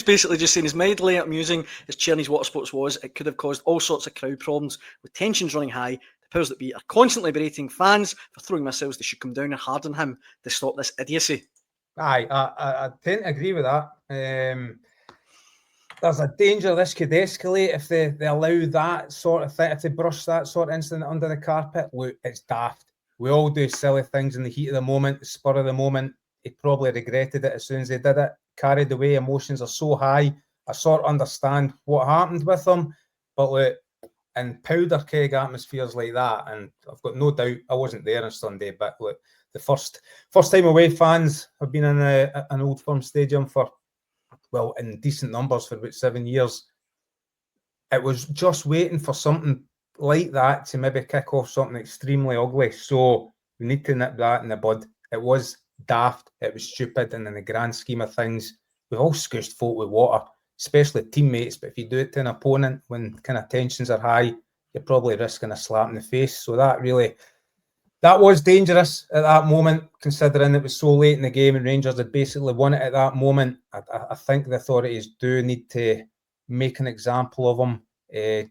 basically just saying, as mildly amusing as Cerny's water sports was, it could have caused all sorts of crowd problems, with tensions running high. The powers that be are constantly berating fans for throwing missiles. They should come down and harden him to stop this idiocy. Aye, I tend to agree with that. There's a danger this could escalate if they allow that sort of thing, if they brush that sort of incident under the carpet. Look, it's daft. We all do silly things in the heat of the moment, the spur of the moment. He probably regretted it as soon as he did it. Carried away, emotions are so high. I sort of understand what happened with him, but look, in powder keg atmospheres like that, and I've got no doubt I wasn't there on Sunday, but look, the first time away fans have been in an Old Firm stadium for, well, in decent numbers for about 7 years. It was just waiting for something like that to maybe kick off something extremely ugly. So we need to nip that in the bud. It was daft, it was stupid, and in the grand scheme of things, we've all squished folk with water, especially teammates. But if you do it to an opponent when kind of tensions are high, you're probably risking a slap in the face. So that was dangerous at that moment, considering it was so late in the game and Rangers had basically won it at that moment. I think the authorities do need to make an example of him,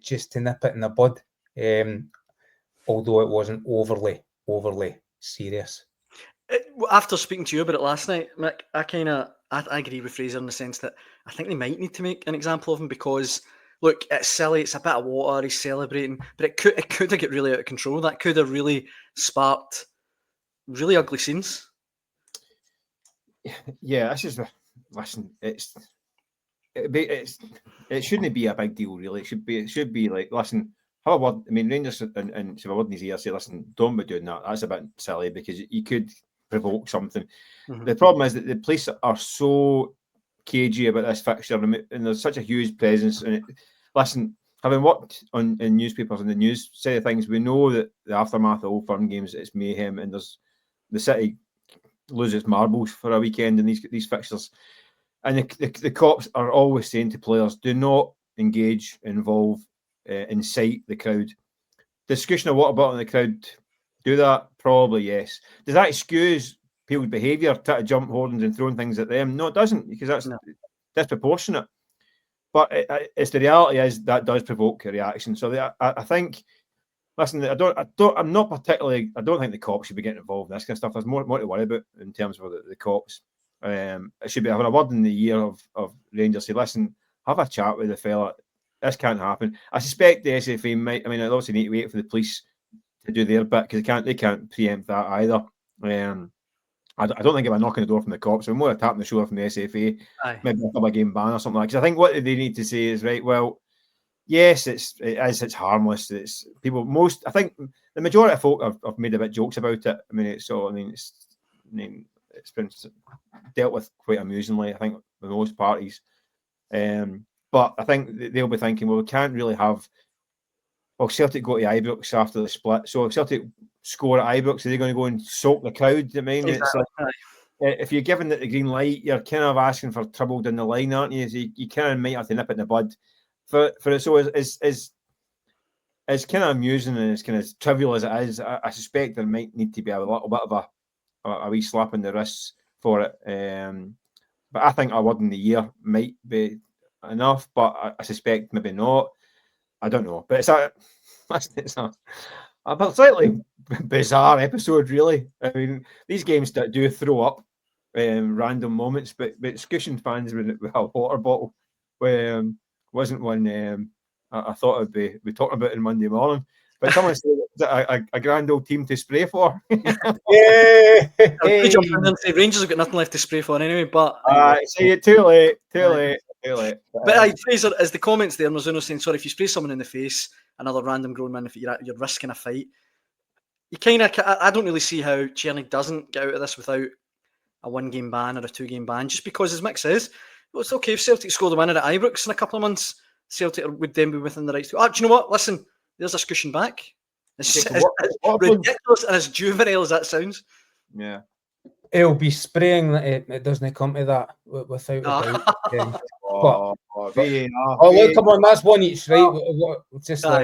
just to nip it in the bud, although it wasn't overly serious. After speaking to you about it last night, Mick, I agree with Fraser in the sense that I think they might need to make an example of him, because look, it's silly, it's a bit of water, he's celebrating, but it could have got really out of control. That could have really sparked really ugly scenes. Yeah, this is listen. It shouldn't be a big deal, really. It should be like, listen, have a word. I mean, Rangers and so a word in his ear, say, listen, don't be doing that. That's a bit silly because you could provoke something. Mm-hmm. The problem is that the police are so cagey about this fixture, and there's such a huge presence. And listen, having worked in newspapers and the news side of things, we know that the aftermath of Old Firm games, it's mayhem, and there's the city loses marbles for a weekend in these fixtures. And the cops are always saying to players, do not engage, involve, incite the crowd. Discussion of what about in the crowd, do that? Probably yes. Does that excuse people's behaviour, to jump hoardings and throwing things at them? No, it doesn't, because that's disproportionate. But it's the reality is that does provoke a reaction. So I think, listen, I don't think the cops should be getting involved in this kind of stuff. There's more to worry about in terms of the cops. It should be having a word in the ear of Rangers. Say, listen, have a chat with the fella. This can't happen. I suspect the SFA might. I mean, I obviously need to wait for the police to do their bit, because they can't preempt that either. I don't think if I knock on the door from the cops, I'm more a tap on the shoulder from the SFA, maybe a couple of game ban or something like that. Because I think what they need to say is, right, well, yes, it's harmless. It's people. I think the majority of folk have made a bit jokes about it. I mean, it's been dealt with quite amusingly, I think, with most parties. But I think they'll be thinking, well, we can't really have. Well, Celtic go to Ibrox after the split, so if Celtic score at Ibrox, are they going to go and soak the crowd? I mean, exactly. If you're giving it the green light, you're kind of asking for trouble down the line, aren't you? So you kind of might have to nip it in the bud. For it, so as kind of amusing and as kind of trivial as it is, I suspect there might need to be a little bit of a wee slap in the wrists for it. But I think a word in the ear might be enough, but I suspect maybe not. I don't know, but it's a slightly bizarre episode, really. I mean, these games do throw up random moments, but Scotian fans with a water bottle wasn't one I thought I'd be talking about on Monday morning. But someone said it's a grand old team to spray for. Yeah. Rangers have got nothing left to spray for anyway. But see it too late. But Fraser, as the comments there, Mizuno saying, sorry, if you spray someone in the face, another random grown man, if you're risking a fight, you kind of. I don't really see how Cerny doesn't get out of this without a 1-game ban or a 2-game ban, just because, as Mick says, well, it's okay if Celtic score the winner at Ibrox in a couple of months. Celtic would then be within the rights to. Do you know what? Listen, there's a cushion back. As ridiculous and as juvenile as that sounds. Yeah. It'll be spraying. It doesn't come to that without a doubt. Look, come on, that's one each, right? Just like